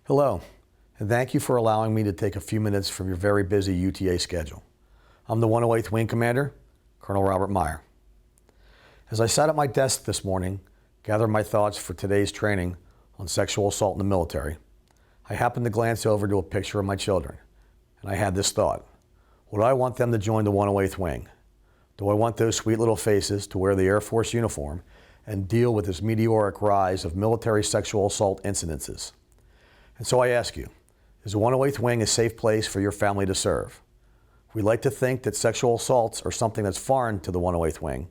Hello, and thank you for allowing me to take a few minutes from your very busy UTA schedule. I'm the 108th Wing Commander, Colonel Robert Meyer. As I sat at my desk this morning, gathering my thoughts for today's training on sexual assault in the military, I happened to glance over to a picture of my children, and I had this thought. Would I want them to join the 108th Wing? Do I want those sweet little faces to wear the Air Force uniform and deal with this meteoric rise of military sexual assault incidences? And so I ask you, is the 108th Wing a safe place for your family to serve? We like to think that sexual assaults are something that's foreign to the 108th Wing,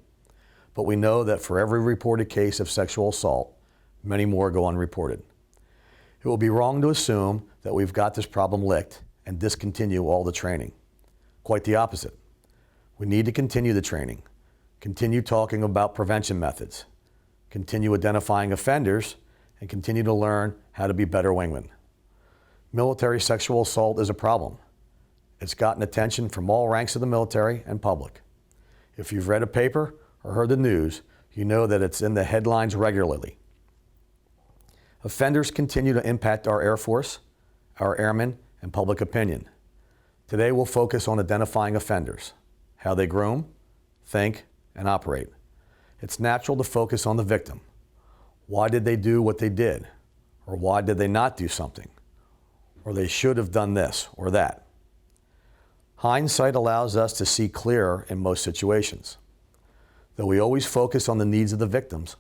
but we know that for every reported case of sexual assault, many more go unreported. It will be wrong to assume that we've got this problem licked and discontinue all the training. Quite the opposite. We need to continue the training, continue talking about prevention methods, continue identifying offenders, and continue to learn how to be better wingmen. Military sexual assault is a problem. It's gotten attention from all ranks of the military and public. If you've read a paper or heard the news, you know that it's in the headlines regularly. Offenders continue to impact our Air Force, our airmen, and public opinion. Today we'll focus on identifying offenders, how they groom, think, and operate. It's natural to focus on the victim. Why did they do what they did? Or why did they not do something? Or they should have done this or that. Hindsight allows us to see clearer in most situations. Though we always focus on the needs of the victims,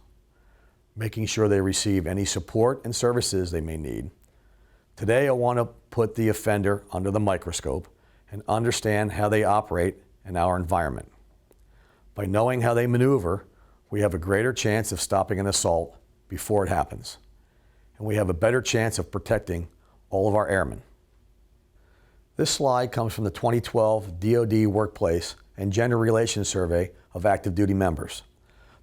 making sure they receive any support and services they may need, today I want to put the offender under the microscope and understand how they operate in our environment. By knowing how they maneuver, we have a greater chance of stopping an assault before it happens, and we have a better chance of protecting all of our airmen. This slide comes from the 2012 DoD Workplace and Gender Relations Survey of active duty members.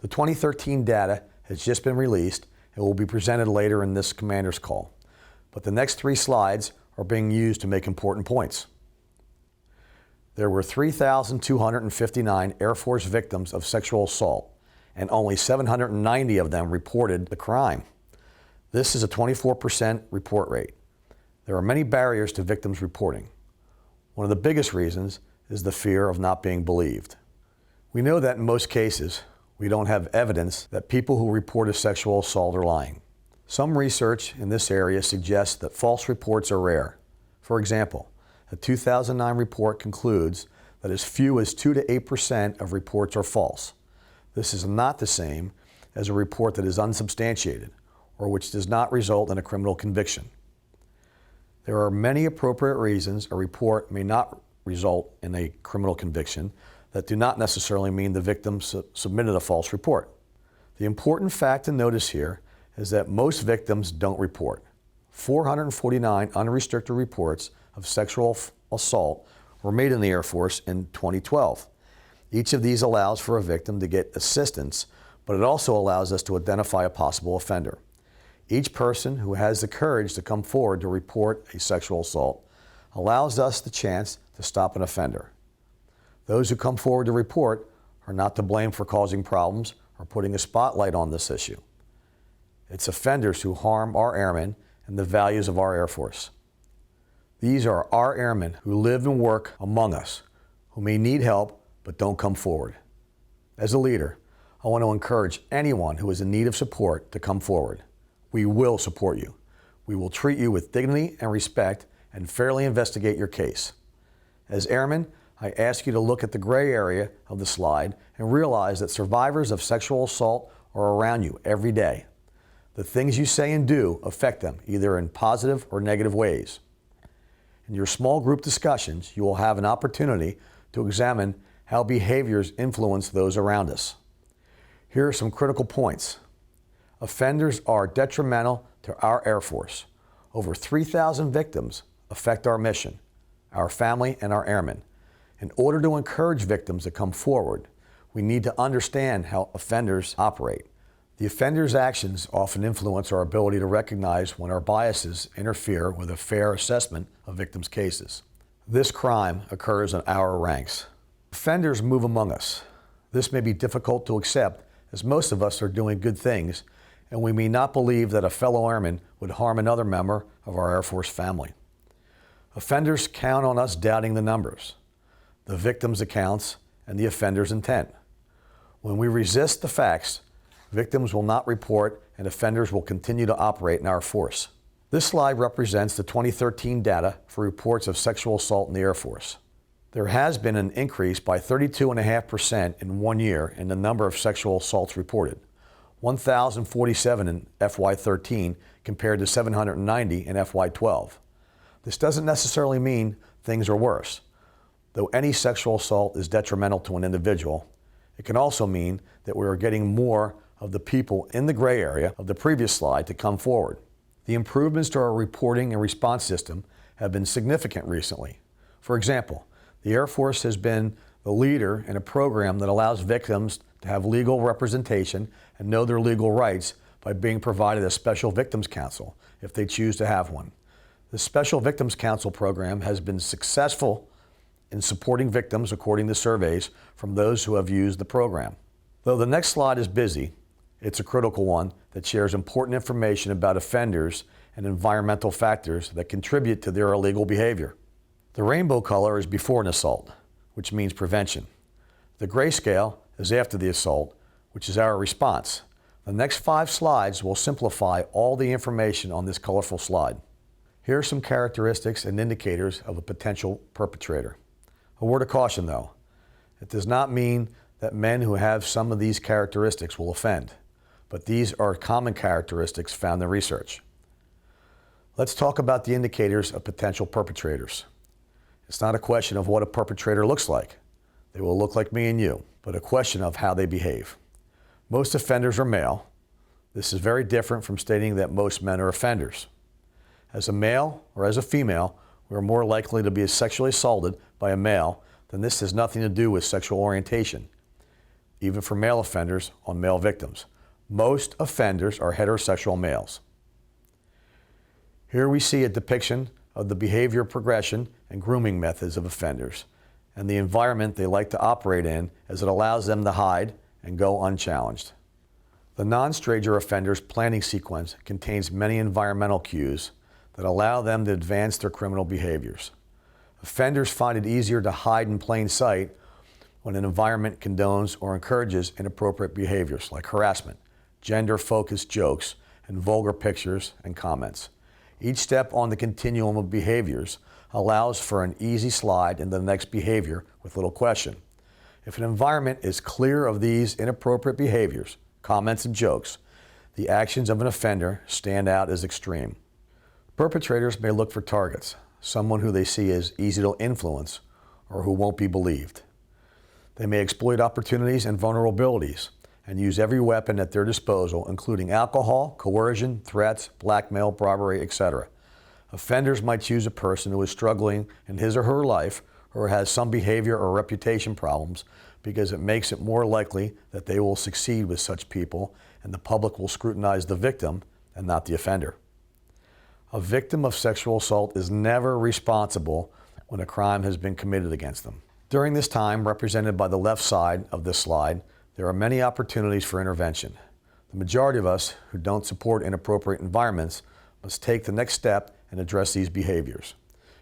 The 2013 data has just been released and will be presented later in this commander's call, but the next three slides are being used to make important points. There were 3,259 Air Force victims of sexual assault, and only 790 of them reported the crime. This is a 24% report rate. There are many barriers to victims reporting. One of the biggest reasons is the fear of not being believed. We know that in most cases, we don't have evidence that people who report a sexual assault are lying. Some research in this area suggests that false reports are rare. For example, a 2009 report concludes that as few as 2 to 8% of reports are false. This is not the same as a report that is unsubstantiated or which does not result in a criminal conviction. There are many appropriate reasons a report may not result in a criminal conviction that do not necessarily mean the victim submitted a false report. The important fact to notice here is that most victims don't report. 449 unrestricted reports of sexual assault were made in the Air Force in 2012. Each of these allows for a victim to get assistance, but it also allows us to identify a possible offender. Each person who has the courage to come forward to report a sexual assault allows us the chance to stop an offender. Those who come forward to report are not to blame for causing problems or putting a spotlight on this issue. It's offenders who harm our airmen and the values of our Air Force. These are our airmen who live and work among us, who may need help but don't come forward. As a leader, I want to encourage anyone who is in need of support to come forward. We will support you. We will treat you with dignity and respect and fairly investigate your case. As airmen, I ask you to look at the gray area of the slide and realize that survivors of sexual assault are around you every day. The things you say and do affect them, either in positive or negative ways. In your small group discussions, you will have an opportunity to examine how behaviors influence those around us. Here are some critical points. Offenders are detrimental to our Air Force. Over 3,000 victims affect our mission, our family, and our airmen. In order to encourage victims to come forward, we need to understand how offenders operate. The offender's actions often influence our ability to recognize when our biases interfere with a fair assessment of victims' cases. This crime occurs in our ranks. Offenders move among us. This may be difficult to accept, as most of us are doing good things and we may not believe that a fellow airman would harm another member of our Air Force family. Offenders count on us doubting the numbers, the victim's accounts, and the offender's intent. When we resist the facts, victims will not report and offenders will continue to operate in our force. This slide represents the 2013 data for reports of sexual assault in the Air Force. There has been an increase by 32.5% in 1 year in the number of sexual assaults reported, 1,047 in FY13 compared to 790 in FY12. This doesn't necessarily mean things are worse. Though any sexual assault is detrimental to an individual, it can also mean that we are getting more of the people in the gray area of the previous slide to come forward. The improvements to our reporting and response system have been significant recently. For example, the Air Force has been the leader in a program that allows victims to have legal representation and know their legal rights by being provided a special victims counsel if they choose to have one. The Special Victims Counsel program has been successful in supporting victims according to surveys from those who have used the program. Though the next slide is busy, it's a critical one that shares important information about offenders and environmental factors that contribute to their illegal behavior. The rainbow color is before an assault, which means prevention. The grayscale is after the assault, which is our response. The next 5 slides will simplify all the information on this colorful slide. Here are some characteristics and indicators of a potential perpetrator. A word of caution though, it does not mean that men who have some of these characteristics will offend, but these are common characteristics found in research. Let's talk about the indicators of potential perpetrators. It's not a question of what a perpetrator looks like. They will look like me and you, but a question of how they behave. Most offenders are male. This is very different from stating that most men are offenders. As a male or as a female, we are more likely to be sexually assaulted by a male, then this has nothing to do with sexual orientation, even for male offenders on male victims. Most offenders are heterosexual males. Here we see a depiction of the behavior progression and grooming methods of offenders and the environment they like to operate in as it allows them to hide and go unchallenged. The non-stranger offender's planning sequence contains many environmental cues that allow them to advance their criminal behaviors. Offenders find it easier to hide in plain sight when an environment condones or encourages inappropriate behaviors like harassment, gender-focused jokes, and vulgar pictures and comments. Each step on the continuum of behaviors allows for an easy slide into the next behavior with little question. If an environment is clear of these inappropriate behaviors, comments, and jokes, the actions of an offender stand out as extreme. Perpetrators may look for targets, someone who they see as easy to influence or who won't be believed. They may exploit opportunities and vulnerabilities and use every weapon at their disposal, including alcohol, coercion, threats, blackmail, robbery, etc. Offenders might choose a person who is struggling in his or her life or has some behavior or reputation problems because it makes it more likely that they will succeed with such people and the public will scrutinize the victim and not the offender. A victim of sexual assault is never responsible when a crime has been committed against them. During this time, represented by the left side of this slide, there are many opportunities for intervention. The majority of us who don't support inappropriate environments must take the next step and address these behaviors.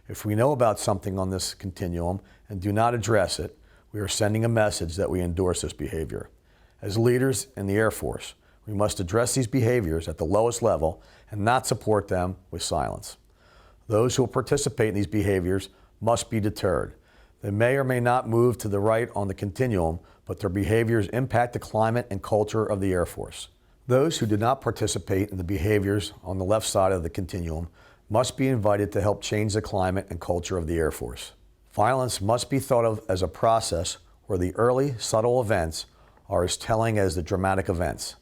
If we know about something on this continuum and do not address it, we are sending a message that we endorse this behavior. As leaders in the Air Force, we must address these behaviors at the lowest level and not support them with silence. Those who will participate in these behaviors must be deterred. They may or may not move to the right on the continuum, but their behaviors impact the climate and culture of the Air Force. Those who do not participate in the behaviors on the left side of the continuum must be invited to help change the climate and culture of the Air Force. Violence must be thought of as a process where the early, subtle events are as telling as the dramatic events.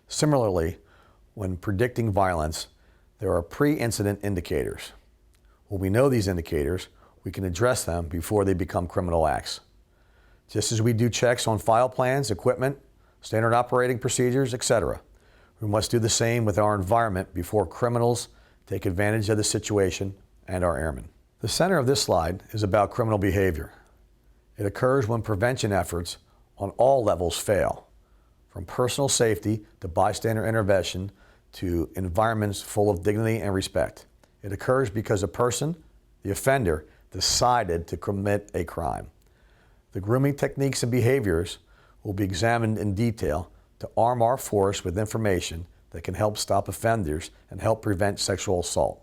Similarly, when predicting violence, there are pre-incident indicators. When we know these indicators, we can address them before they become criminal acts. Just as we do checks on file plans, equipment, standard operating procedures, etc., we must do the same with our environment before criminals take advantage of the situation and our airmen. The center of this slide is about criminal behavior. It occurs when prevention efforts on all levels fail. from personal safety to bystander intervention to environments full of dignity and respect. It occurs because a person, the offender, decided to commit a crime. The grooming techniques and behaviors will be examined in detail to arm our force with information that can help stop offenders and help prevent sexual assault.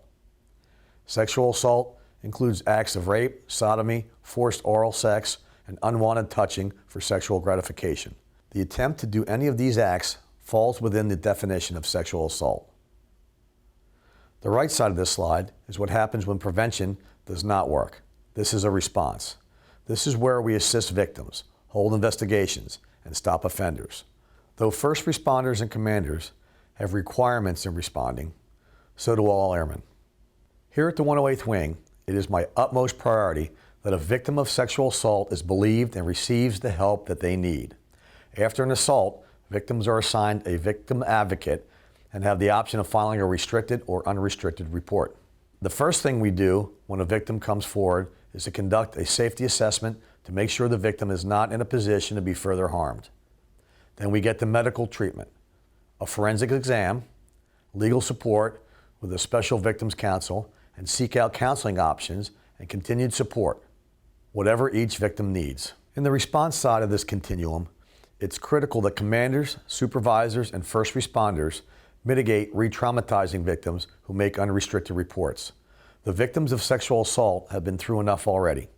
Sexual assault includes acts of rape, sodomy, forced oral sex, and unwanted touching for sexual gratification. The attempt to do any of these acts falls within the definition of sexual assault. The right side of this slide is what happens when prevention does not work. This is a response. This is where we assist victims, hold investigations, and stop offenders. Though first responders and commanders have requirements in responding, so do all airmen. Here at the 108th Wing, it is my utmost priority that a victim of sexual assault is believed and receives the help that they need. After an assault, victims are assigned a victim advocate and have the option of filing a restricted or unrestricted report. The first thing we do when a victim comes forward is to conduct a safety assessment to make sure the victim is not in a position to be further harmed. Then we get the medical treatment, a forensic exam, legal support with a special victims counsel, and seek out counseling options and continued support, whatever each victim needs. In the response side of this continuum, it's critical that commanders, supervisors, and first responders mitigate re-traumatizing victims who make unrestricted reports. The victims of sexual assault have been through enough already.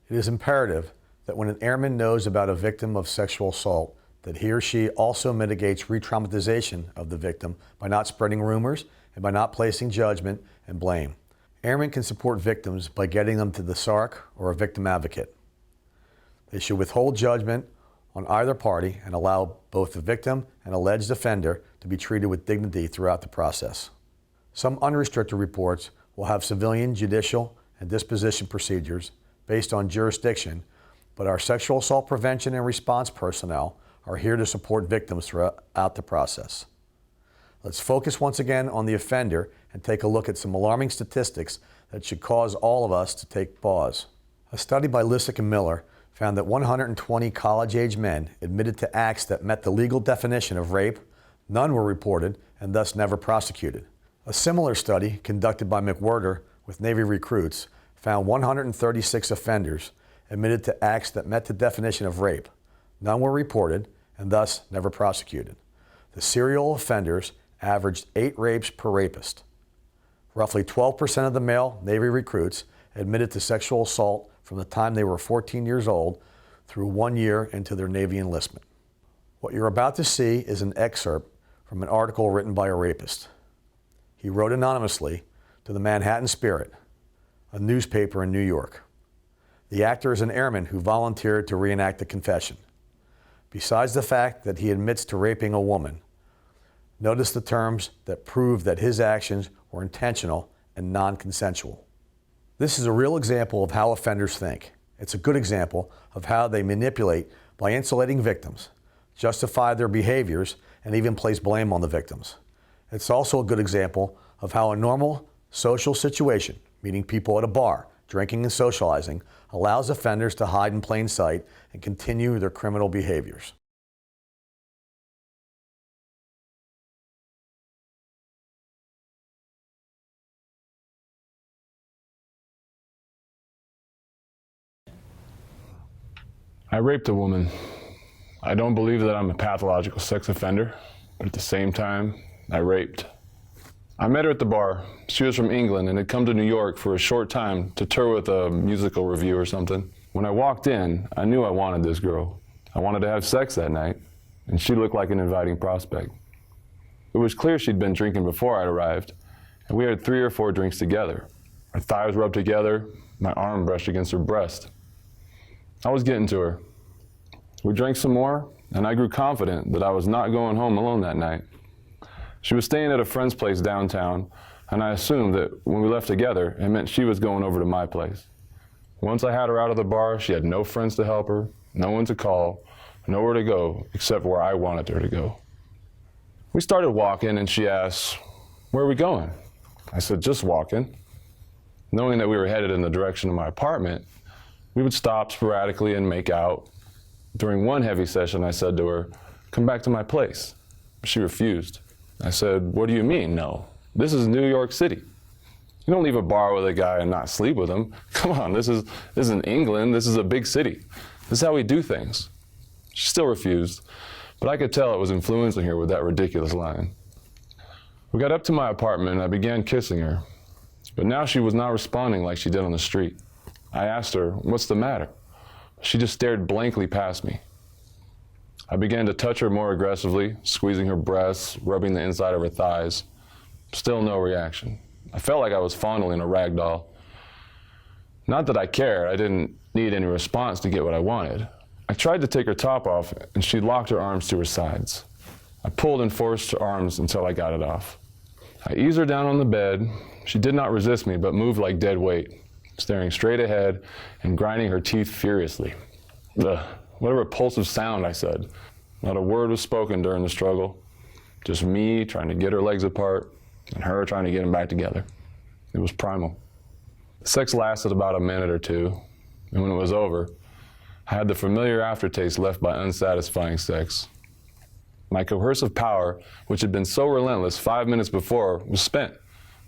It is imperative that when an airman knows about a victim of sexual assault, that he or she also mitigates re-traumatization of the victim by not spreading rumors and by not placing judgment and blame. Airmen can support victims by getting them to the SARC or a victim advocate. They should withhold judgment on either party and allow both the victim and alleged offender to be treated with dignity throughout the process. Some unrestricted reports will have civilian, judicial, and disposition procedures based on jurisdiction, but our sexual assault prevention and response personnel are here to support victims throughout the process. Let's focus once again on the offender and take a look at some alarming statistics that should cause all of us to take pause. A study by Lissick and Miller found that 120 college-age men admitted to acts that met the legal definition of rape. None were reported and thus never prosecuted. A similar study conducted by McGuire-Dix with Navy recruits found 136 offenders admitted to acts that met the definition of rape. None were reported and thus never prosecuted. The serial offenders averaged 8 rapes per rapist. Roughly 12% of the male Navy recruits admitted to sexual assault from the time they were 14 years old through 1 year into their Navy enlistment. What you're about to see is an excerpt from an article written by a rapist. He wrote anonymously to the Manhattan Spirit, a newspaper in New York. The actor is an airman who volunteered to reenact the confession. Besides the fact that he admits to raping a woman, notice the terms that prove that his actions were intentional and non-consensual. This is a real example of how offenders think. It's a good example of how they manipulate by insulating victims, justify their behaviors, and even place blame on the victims. It's also a good example of how a normal social situation, meeting people at a bar, drinking and socializing, allows offenders to hide in plain sight and continue their criminal behaviors. I raped a woman. I don't believe that I'm a pathological sex offender, but at the same time, I raped. I met her at the bar. She was from England and had come to New York for a short time to tour with a musical review or something. When I walked in, I knew I wanted this girl. I wanted to have sex that night, and she looked like an inviting prospect. It was clear she'd been drinking before I'd arrived, and we had 3 or 4 drinks together. Our thighs rubbed together, my arm brushed against her breast. I was getting to her. We drank some more, and I grew confident that I was not going home alone that night. She was staying at a friend's place downtown, and I assumed that when we left together, it meant she was going over to my place. Once I had her out of the bar, she had no friends to help her, no one to call, nowhere to go except where I wanted her to go. We started walking, and she asked, "Where are we going?" I said, "Just walking." Knowing that we were headed in the direction of my apartment, we would stop sporadically and make out. During one heavy session, I said to her, come back to my place. She refused. I said, what do you mean, no? This is New York City. You don't leave a bar with a guy and not sleep with him. Come on, this isn't England, this is a big city. This is how we do things. She still refused, but I could tell it was influencing her with that ridiculous line. We got up to my apartment and I began kissing her, but now she was not responding like she did on the street. I asked her, what's the matter? She just stared blankly past me. I began to touch her more aggressively, squeezing her breasts, rubbing the inside of her thighs. Still no reaction. I felt like I was fondling a rag doll. Not that I cared, I didn't need any response to get what I wanted. I tried to take her top off and she locked her arms to her sides. I pulled and forced her arms until I got it off. I eased her down on the bed. She did not resist me, but moved like dead weight, staring straight ahead and grinding her teeth furiously. Ugh, what a repulsive sound, I said. Not a word was spoken during the struggle. Just me trying to get her legs apart and her trying to get them back together. It was primal. Sex lasted about a minute or two, and when it was over, I had the familiar aftertaste left by unsatisfying sex. My coercive power, which had been so relentless 5 minutes before, was spent.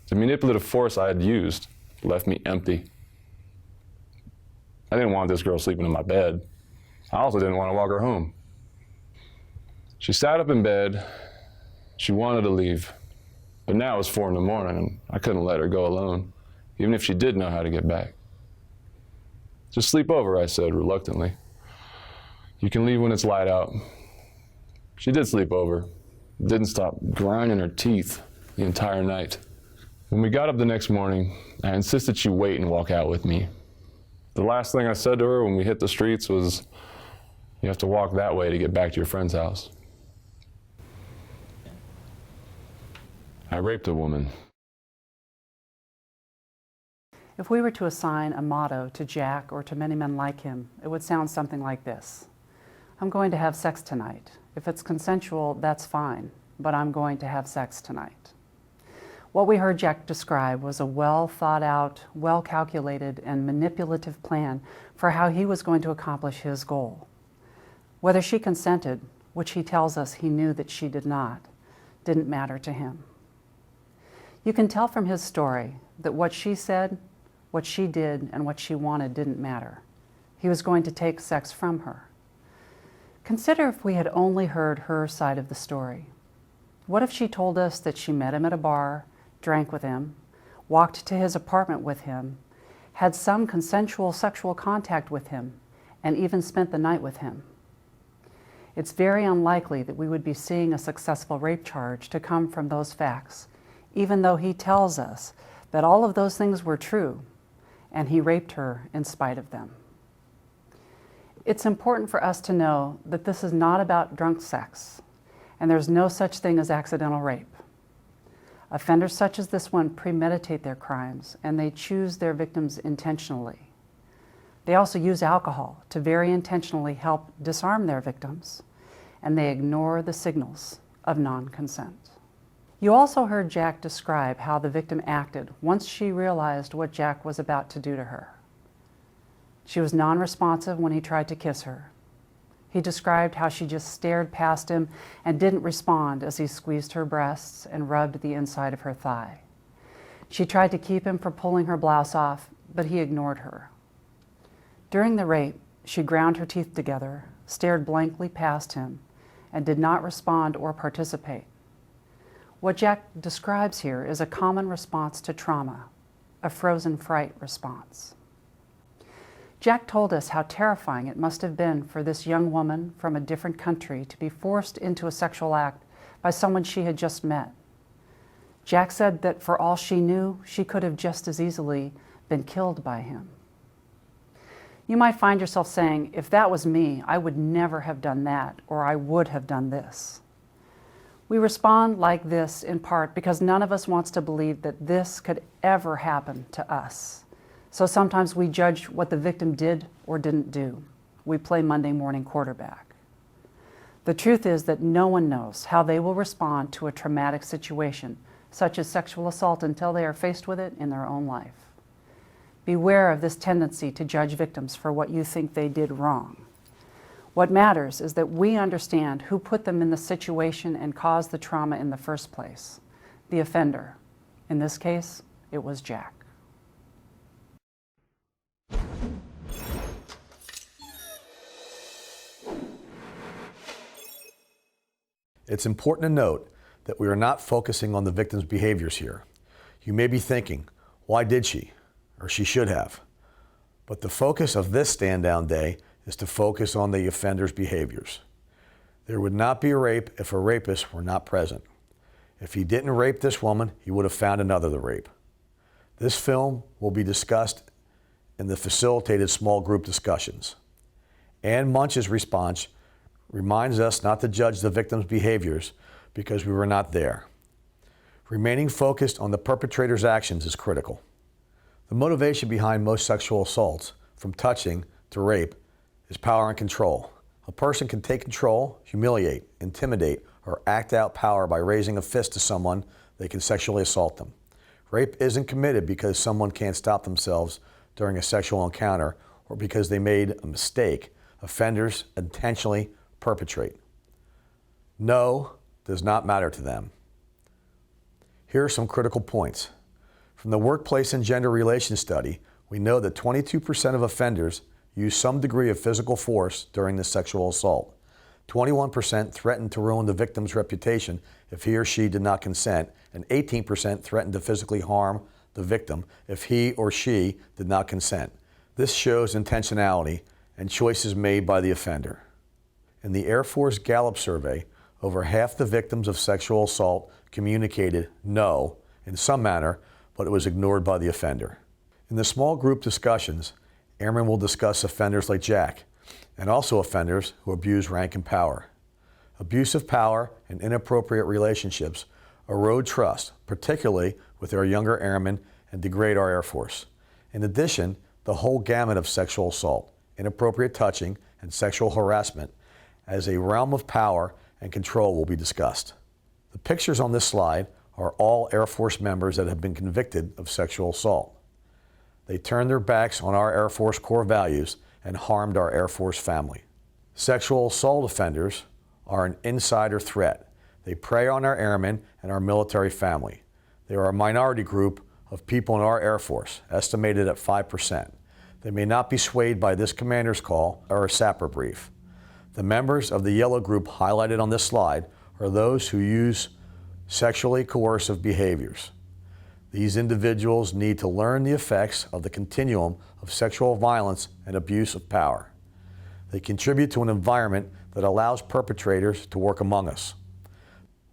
The manipulative force I had used left me empty. I didn't want this girl sleeping in my bed. I also didn't want to walk her home. She sat up in bed. She wanted to leave. But now it was 4 in the morning, and I couldn't let her go alone, even if she did know how to get back. Just sleep over, I said reluctantly. You can leave when it's light out. She did sleep over. Didn't stop grinding her teeth the entire night. When we got up the next morning, I insisted she wait and walk out with me. The last thing I said to her when we hit the streets was, you have to walk that way to get back to your friend's house. I raped a woman. If we were to assign a motto to Jack or to many men like him, it would sound something like this. I'm going to have sex tonight. If it's consensual, that's fine, but I'm going to have sex tonight. What we heard Jack describe was a well thought out, well calculated, and manipulative plan for how he was going to accomplish his goal. Whether she consented, which he tells us he knew that she did not, didn't matter to him. You can tell from his story that what she said, what she did, and what she wanted didn't matter. He was going to take sex from her. Consider if we had only heard her side of the story. What if she told us that she met him at a bar, drank with him, walked to his apartment with him, had some consensual sexual contact with him, and even spent the night with him? It's very unlikely that we would be seeing a successful rape charge to come from those facts, even though he tells us that all of those things were true, and he raped her in spite of them. It's important for us to know that this is not about drunk sex, and there's no such thing as accidental rape. Offenders such as this one premeditate their crimes, and they choose their victims intentionally. They also use alcohol to very intentionally help disarm their victims, and they ignore the signals of non-consent. You also heard Jack describe how the victim acted once she realized what Jack was about to do to her. She was non-responsive when he tried to kiss her. He described how she just stared past him and didn't respond as he squeezed her breasts and rubbed the inside of her thigh. She tried to keep him from pulling her blouse off, but he ignored her. During the rape, she ground her teeth together, stared blankly past him, and did not respond or participate. What Jack describes here is a common response to trauma, a frozen fright response. Jack told us how terrifying it must have been for this young woman from a different country to be forced into a sexual act by someone she had just met. Jack said that for all she knew, she could have just as easily been killed by him. You might find yourself saying, if that was me, I would never have done that, or I would have done this. We respond like this in part because none of us wants to believe that this could ever happen to us. So sometimes we judge what the victim did or didn't do. We play Monday morning quarterback. The truth is that no one knows how they will respond to a traumatic situation, such as sexual assault, until they are faced with it in their own life. Beware of this tendency to judge victims for what you think they did wrong. What matters is that we understand who put them in the situation and caused the trauma in the first place. The offender. In this case, it was Jack. It's important to note that we are not focusing on the victim's behaviors here. You may be thinking, why did she? Or she should have. But the focus of this stand-down day is to focus on the offender's behaviors. There would not be a rape if a rapist were not present. If he didn't rape this woman, he would have found another to rape. This film will be discussed in the facilitated small group discussions. Ann Munch's response reminds us not to judge the victim's behaviors because we were not there. Remaining focused on the perpetrator's actions is critical. The motivation behind most sexual assaults, from touching to rape, is power and control. A person can take control, humiliate, intimidate, or act out power by raising a fist to someone they can sexually assault them. Rape isn't committed because someone can't stop themselves during a sexual encounter or because they made a mistake. Offenders intentionally perpetrate. No does not matter to them. Here are some critical points. From the Workplace and Gender Relations Study, we know that 22% of offenders use some degree of physical force during the sexual assault. 21% threatened to ruin the victim's reputation if he or she did not consent, and 18% threatened to physically harm the victim if he or she did not consent. This shows intentionality and choices made by the offender. In the Air Force Gallup survey, over half the victims of sexual assault communicated no in some manner, but it was ignored by the offender. In the small group discussions, airmen will discuss offenders like Jack, and also offenders who abuse rank and power. Abuse of power and inappropriate relationships erode trust, particularly with our younger airmen, and degrade our Air Force. In addition, the whole gamut of sexual assault, inappropriate touching, and sexual harassment as a realm of power and control will be discussed. The pictures on this slide are all Air Force members that have been convicted of sexual assault. They turned their backs on our Air Force core values and harmed our Air Force family. Sexual assault offenders are an insider threat. They prey on our airmen and our military family. They are a minority group of people in our Air Force, estimated at 5%. They may not be swayed by this commander's call or a Sapr brief. The members of the yellow group highlighted on this slide are those who use sexually coercive behaviors. These individuals need to learn the effects of the continuum of sexual violence and abuse of power. They contribute to an environment that allows perpetrators to work among us.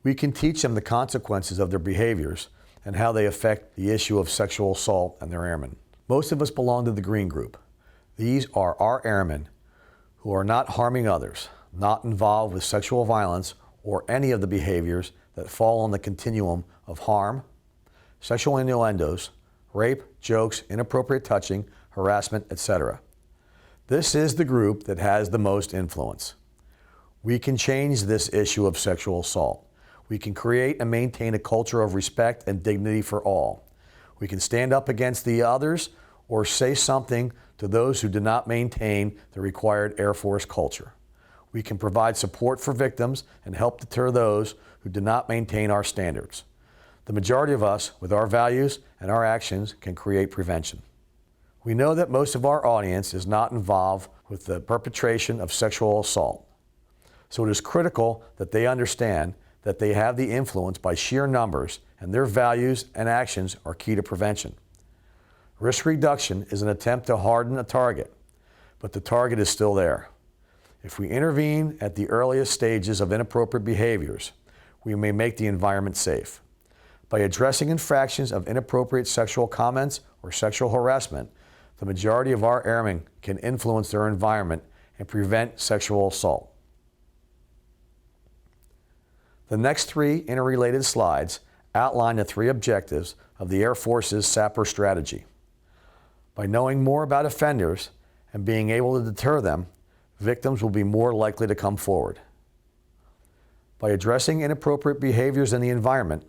We can teach them the consequences of their behaviors and how they affect the issue of sexual assault and their airmen. Most of us belong to the green group. These are our airmen who are not harming others, not involved with sexual violence or any of the behaviors that fall on the continuum of harm, sexual innuendos, rape, jokes, inappropriate touching, harassment, etc. This is the group that has the most influence. We can change this issue of sexual assault. We can create and maintain a culture of respect and dignity for all. We can stand up against the others or say something to those who do not maintain the required Air Force culture. We can provide support for victims and help deter those who do not maintain our standards. The majority of us, with our values and our actions, can create prevention. We know that most of our audience is not involved with the perpetration of sexual assault. So it is critical that they understand that they have the influence by sheer numbers, and their values and actions are key to prevention. Risk reduction is an attempt to harden a target, but the target is still there. If we intervene at the earliest stages of inappropriate behaviors, we may make the environment safe. By addressing infractions of inappropriate sexual comments or sexual harassment, the majority of our airmen can influence their environment and prevent sexual assault. The next three interrelated slides outline the three objectives of the Air Force's Sapr strategy. By knowing more about offenders and being able to deter them, victims will be more likely to come forward. By addressing inappropriate behaviors in the environment,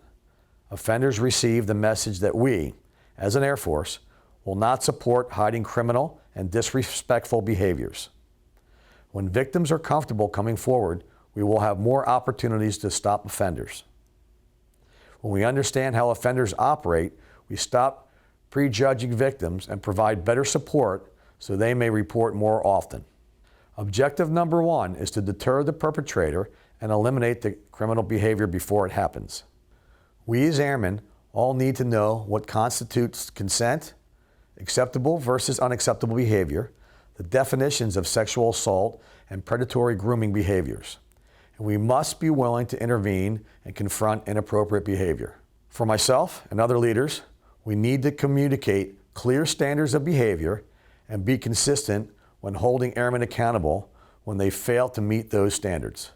offenders receive the message that we, as an Air Force, will not support hiding criminal and disrespectful behaviors. When victims are comfortable coming forward, we will have more opportunities to stop offenders. When we understand how offenders operate, we stop prejudging victims and provide better support so they may report more often. Objective number 1 is to deter the perpetrator and eliminate the criminal behavior before it happens. We as airmen all need to know what constitutes consent, acceptable versus unacceptable behavior, the definitions of sexual assault, and predatory grooming behaviors. And we must be willing to intervene and confront inappropriate behavior. For myself and other leaders, we need to communicate clear standards of behavior and be consistent when holding airmen accountable when they fail to meet those standards.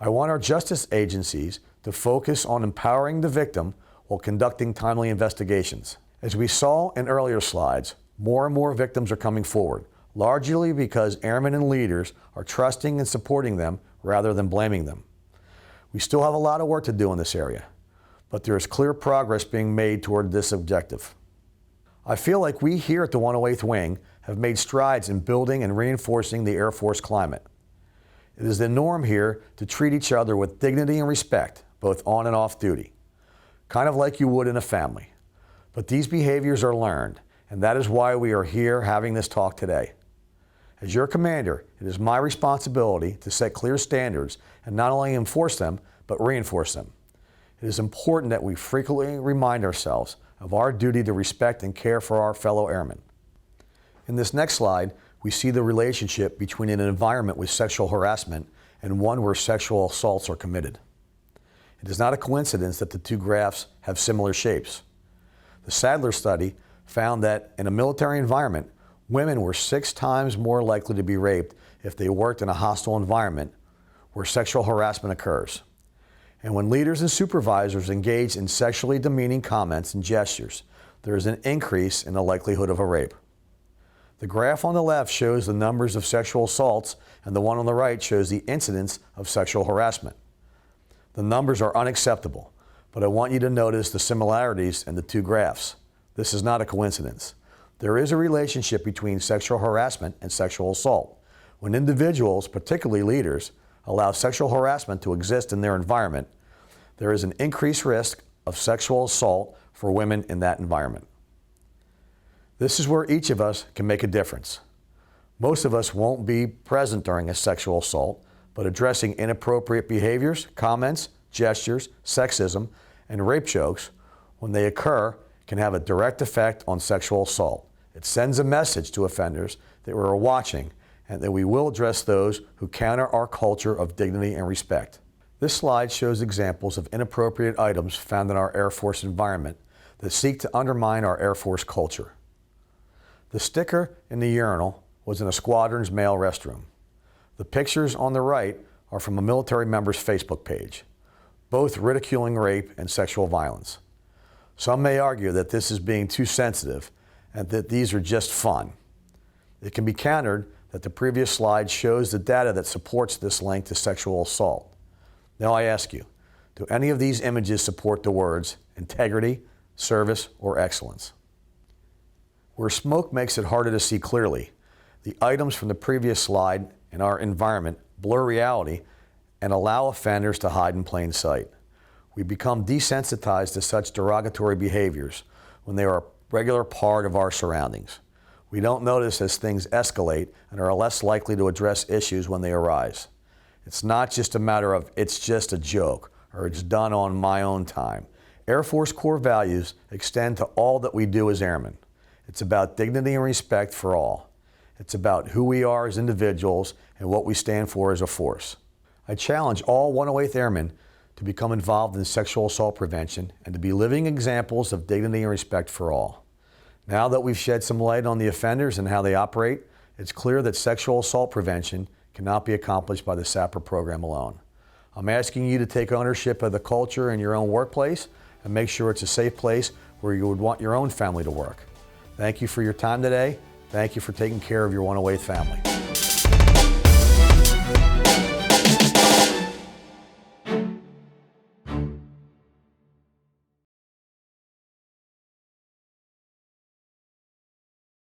I want our justice agencies to focus on empowering the victim while conducting timely investigations. As we saw in earlier slides, more and more victims are coming forward, largely because airmen and leaders are trusting and supporting them rather than blaming them. We still have a lot of work to do in this area, but there is clear progress being made toward this objective. I feel like we here at the 108th Wing have made strides in building and reinforcing the Air Force climate. It is the norm here to treat each other with dignity and respect, both on and off duty, kind of like you would in a family. But these behaviors are learned, and that is why we are here having this talk today. As your commander, it is my responsibility to set clear standards and not only enforce them, but reinforce them. It is important that we frequently remind ourselves of our duty to respect and care for our fellow airmen. In this next slide, we see the relationship between an environment with sexual harassment and one where sexual assaults are committed. It is not a coincidence that the two graphs have similar shapes. The Sadler study found that in a military environment, women were 6 times more likely to be raped if they worked in a hostile environment where sexual harassment occurs. And when leaders and supervisors engage in sexually demeaning comments and gestures, there is an increase in the likelihood of a rape. The graph on the left shows the numbers of sexual assaults, and the one on the right shows the incidence of sexual harassment. The numbers are unacceptable, but I want you to notice the similarities in the two graphs. This is not a coincidence. There is a relationship between sexual harassment and sexual assault. When individuals, particularly leaders, allow sexual harassment to exist in their environment, there is an increased risk of sexual assault for women in that environment. This is where each of us can make a difference. Most of us won't be present during a sexual assault, but addressing inappropriate behaviors, comments, gestures, sexism, and rape jokes when they occur can have a direct effect on sexual assault. It sends a message to offenders that we're watching and that we will address those who counter our culture of dignity and respect. This slide shows examples of inappropriate items found in our Air Force environment that seek to undermine our Air Force culture. The sticker in the urinal was in a squadron's male restroom. The pictures on the right are from a military member's Facebook page, both ridiculing rape and sexual violence. Some may argue that this is being too sensitive and that these are just fun. It can be countered that the previous slide shows the data that supports this link to sexual assault. Now I ask you, do any of these images support the words integrity, service, or excellence? Where smoke makes it harder to see clearly, the items from the previous slide in our environment blur reality and allow offenders to hide in plain sight. We become desensitized to such derogatory behaviors when they are a regular part of our surroundings. We don't notice as things escalate and are less likely to address issues when they arise. It's not just a matter of it's just a joke or it's done on my own time. Air Force core values extend to all that we do as airmen. It's about dignity and respect for all. It's about who we are as individuals and what we stand for as a force. I challenge all 108th Airmen to become involved in sexual assault prevention and to be living examples of dignity and respect for all. Now that we've shed some light on the offenders and how they operate, it's clear that sexual assault prevention cannot be accomplished by the Sapr program alone. I'm asking you to take ownership of the culture in your own workplace and make sure it's a safe place where you would want your own family to work. Thank you for your time today. Thank you for taking care of your 108th family.